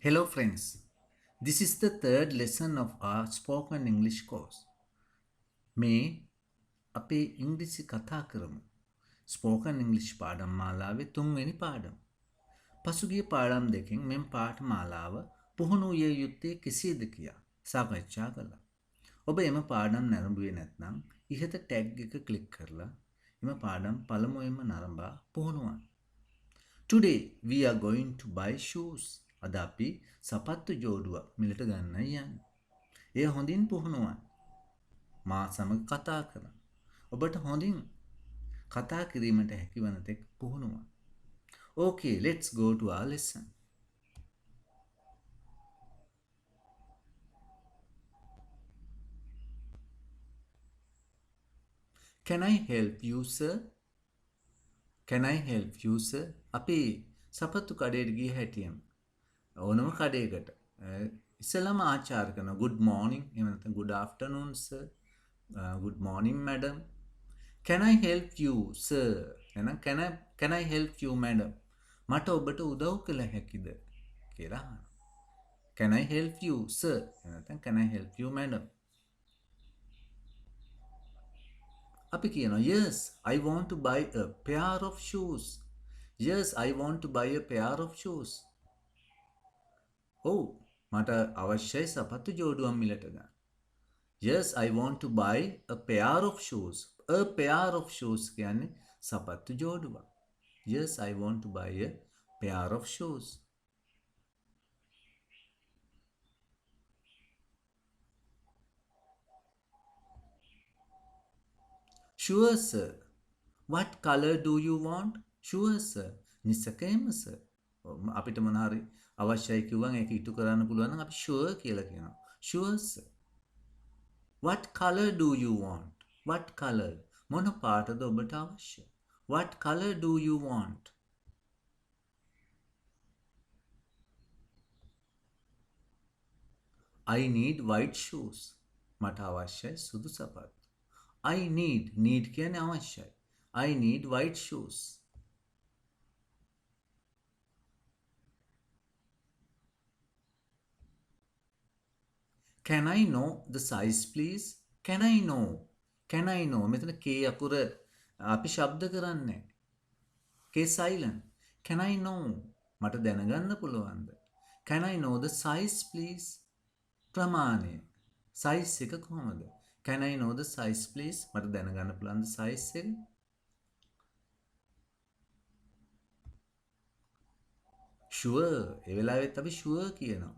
Hello friends, this is the third lesson of our spoken English course. මේ අපේ ඉංග්‍රීසි කතා කරමු. ස්පෝකන් ඉංග්‍රීසි පාඩම් මාලාවේ තුන්වෙනි පාඩම. පසුගිය පාඩම් දෙකෙන් මෙම පාඨ මාලාව පුහුණු විය යුත්තේ කෙසේද කියා සාකච්ඡා කළා. ඔබ එම පාඩම් නැරඹුවේ නැත්නම් ඉහත ටැග් එක ක්ලික් කරලා එම පාඩම් පළමුවෙන්ම නරඹා පුහුණුවන්න. Today we are going to buy shoes. අද අපි සපත්තු ජෝඩුවක් මිලට ගන්නයි යන්නේ. එය හොඳින් පුහුණුවන්න. මා සමග කතා කරන්න. ඔබට හොඳින් කතා කිරීමට හැකිවන තෙක් පුහුණුවන්න. Okay, let's go to our lesson. Can I help you, sir? Can I help you, sir? අපි සපත්තු කඩේට ගිය හැටියෙන් ඕනම කඩේකට ඉස්සෙල්ලාම ආචාර කරන good morning එහෙම නැත්නම් good afternoon sir, good morning madam, can I help you sir, එහෙනම් can I help you madam, මට ඔබට උදව් කළ හැකිද කියලා අහනවා. Can I help you sir, එහෙනම් නැත්නම් can I help you madam. අපි කියනවා yes I want to buy a pair of shoes. Yes I want to buy a pair of shoes. Oh, මට අවශ්‍යයි සපත්තු ජෝඩුවක් මිලට ගන්න. Yes, I want to buy a pair of shoes. A pair of shoes කියන්නේ සපත්තු ජෝඩුවක්. Yes, I want to buy a pair of shoes. Sure, sir. What color do you want? Sure, sir. නිසකයෙන්ම sir. අපිට මොන හරි අවශ්‍යයි කිව්වම ඒක ඉටු කරන්න පුළුවන් නම් අපි sure කියලා කියනවා. Sure, sir. What color do you want? What color? මොන පාටද ඔබට අවශ්‍ය? What color do you want? I need white shoes. මට අවශ්‍යයි සුදු සපත්තු. I need කියන්නේ අවශ්‍යයි. I need white shoes. Can I know the size please? Can I know? Can I know? මෙතන K අකුර අපි ශබ්ද කරන්නේ. K silent. Can I know? මට දැනගන්න පුළුවන්ද? Can I know the size please? ප්‍රමාණය. size එක කොහමද? Can I know the size please? මට දැනගන්න පුළුවන්ද size එක? Sure. ඒ වෙලාවෙත් අපි sure කියනවා.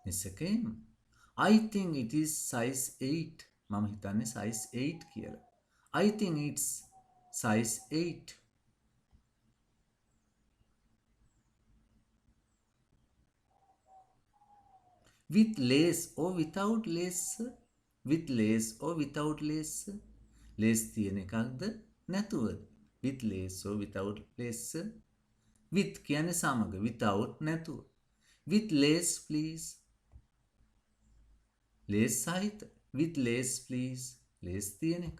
නිසකයෙන්. I think it is size 8. මම හිතන්නේ size 8 කියලා. I think it's size 8. With lace or without lace? With lace or without lace? Lace තියෙන එකක්ද නැතුවද? With lace or without lace? With කියන්නේ සමග, without නැතුව. With lace please. Lace සහිත. With lace please. Lace තියෙන එක.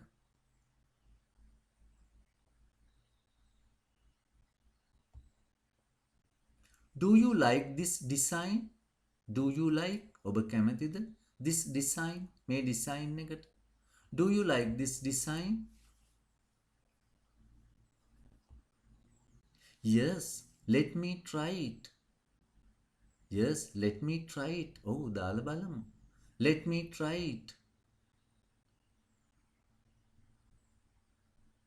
Do you like this design? Do you like? ඔබ කැමතිද? This design? මේ design එකට. Do you like this design? Yes, let me try it. Yes, let me try it. Oh, දාලා බලමු. Let me try it.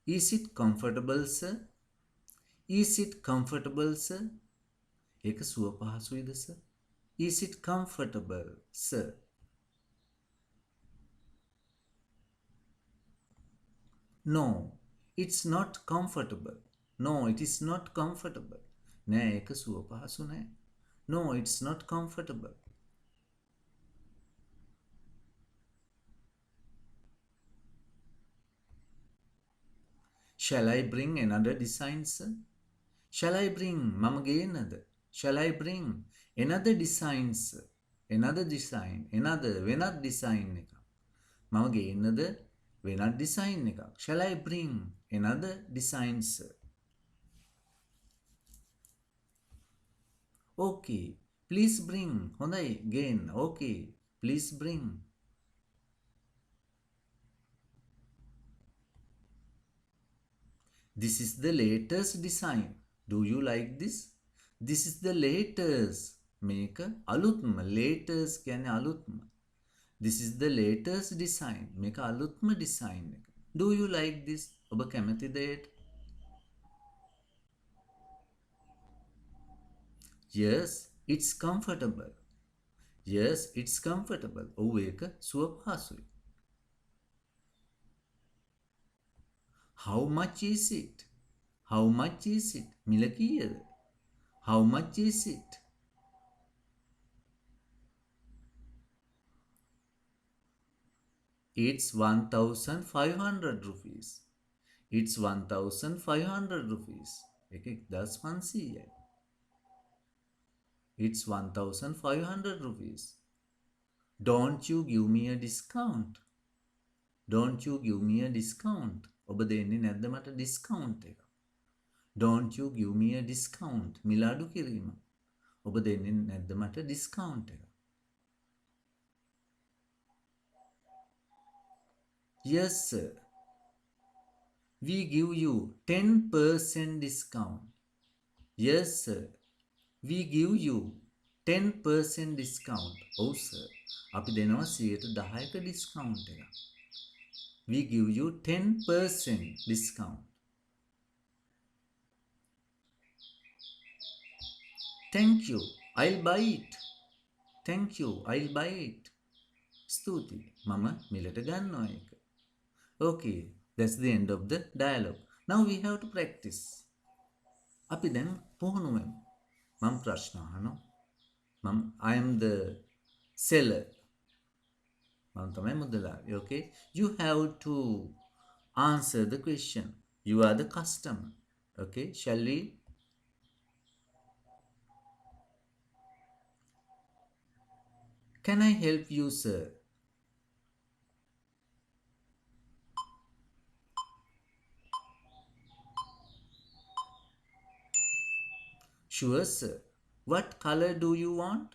Is it comfortable, sir? Is it comfortable, sir? ඒක සුව පහසුයිද, sir? Is it comfortable, sir? No, it's not comfortable. No, it is not comfortable. නෑ ඒක සුව පහසු නෑ. No, it's not comfortable. Shall I bring another design, sir? Shall I bring? මම ගේන්නද? Shall I bring another design, sir? Another design. Another වෙනත් design එකක්. මම ගේන්නද වෙනත් design එකක්. Shall I bring another design, sir? Okay, Please bring. Hondai again. Okay. Please bring. This is the latest design. Do you like this? This is the latest. මේක අලුත්ම. latest කියන්නේ අලුත්ම. This is the latest design. මේක අලුත්ම design එක. Do you like this? ඔබ කැමතිද එයට? Yes, it's comfortable. Yes, it's comfortable. ඔව් ඒක සුව පහසුයි. How much is it? How much is it? මිල කීයද? How much is it? It's 1,500 rupees. It's 1,500 rupees. ඒක 1500යි. It's 1,500 rupees. Don't you give me a discount? Don't you give me a discount? ඔබ දෙන්නේ නැද්ද මට discount එක? Don't you give me a discount? මිල අඩු කිරීම. ඔබ දෙන්නේ නැද්ද මට discount එක? Yes, sir. We give you 10% discount. Yes, sir. We give you 10% discount. Oh, sir. අපි දෙනවා 10%ක discount එක. We give you 10% discount. Thank you. I'll buy it. Thank you. I'll buy it. ස්තුතියි. මම මිලට ගන්නවා ඒක. Okay, that's the end of the dialogue. Now we have to practice. අපි දැන් පුහුණු වෙමු. මම ප්‍රශ්න අහනවා. I am the seller. මම තමයි මුදලාලි. Okay? You have to answer the question. You are the customer. Okay? Shall we? Can I help you, sir? Sure, sir. What color do you want?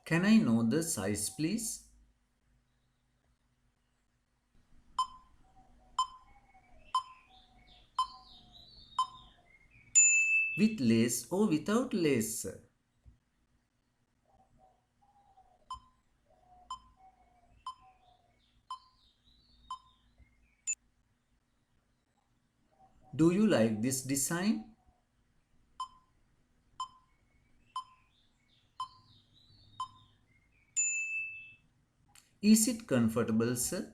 Can I know the size, please? With lace or without lace, sir? Do you like this design? Is it comfortable, sir?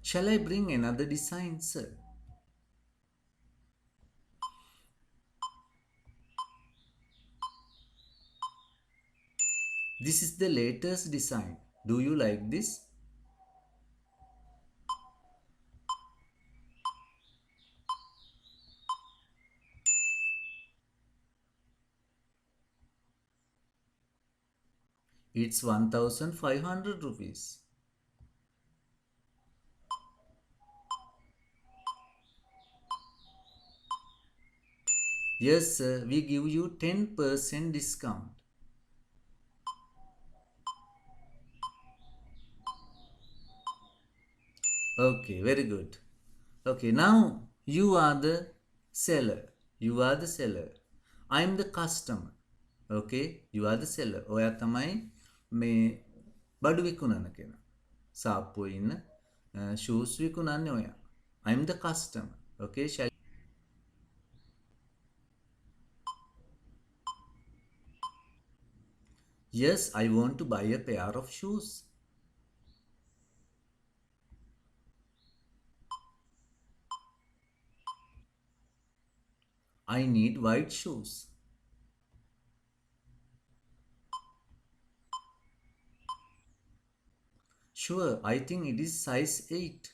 Shall I bring another design, sir? This is the latest design. Do you like this? It's 1,500 rupees. Yes, sir. We give you 10% discount. Okay, very good. Okay, now you are the seller. You are the seller. I am the customer. Okay, you are the seller. ඔයා තමයි මේ බඩු විකුණන කෙනා. සාප්පුවේ ඉන්න shoes විකුණන්නේ ඔයා. I am the customer. Okay, shall Yes, I want to buy a pair of shoes. I need white shoes. Sure, I think it is size 8.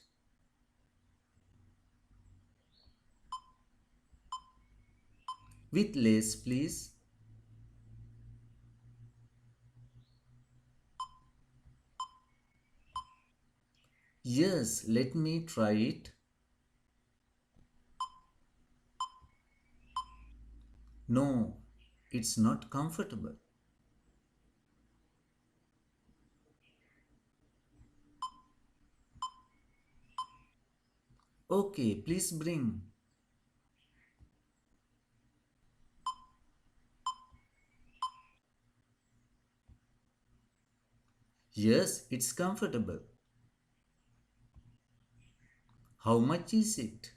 With lace, please. Yes, let me try it. No, it's not comfortable. Okay, please bring. Yes, it's comfortable. How much is it?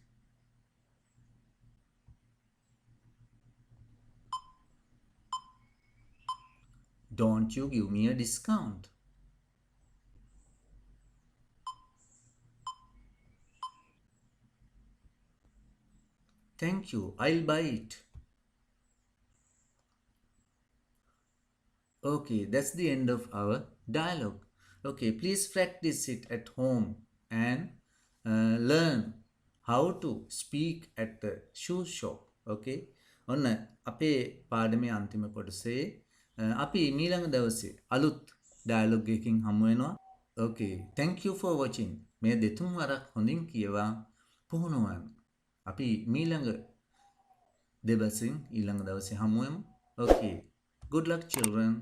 Don't you give me a discount? Thank you, I'll buy it. Okay, that's the end of our dialogue. Okay, please practice it at home and learn how to speak at the shoe shop. Okay, ඔන්න අපේ පාඩමේ අන්තිම කොටසේ අපි මීළඟ දවසේ අලුත් dialogue එකකින් හමු වෙනවා. Okay, thank you for watching. මේ දෙතුන් වරක් හොඳින් කියවා පුහුණුවන්න. අපි මීළඟ දෙබසින් ඊළඟ දවසේ හමු වෙමු. Okay, good luck children.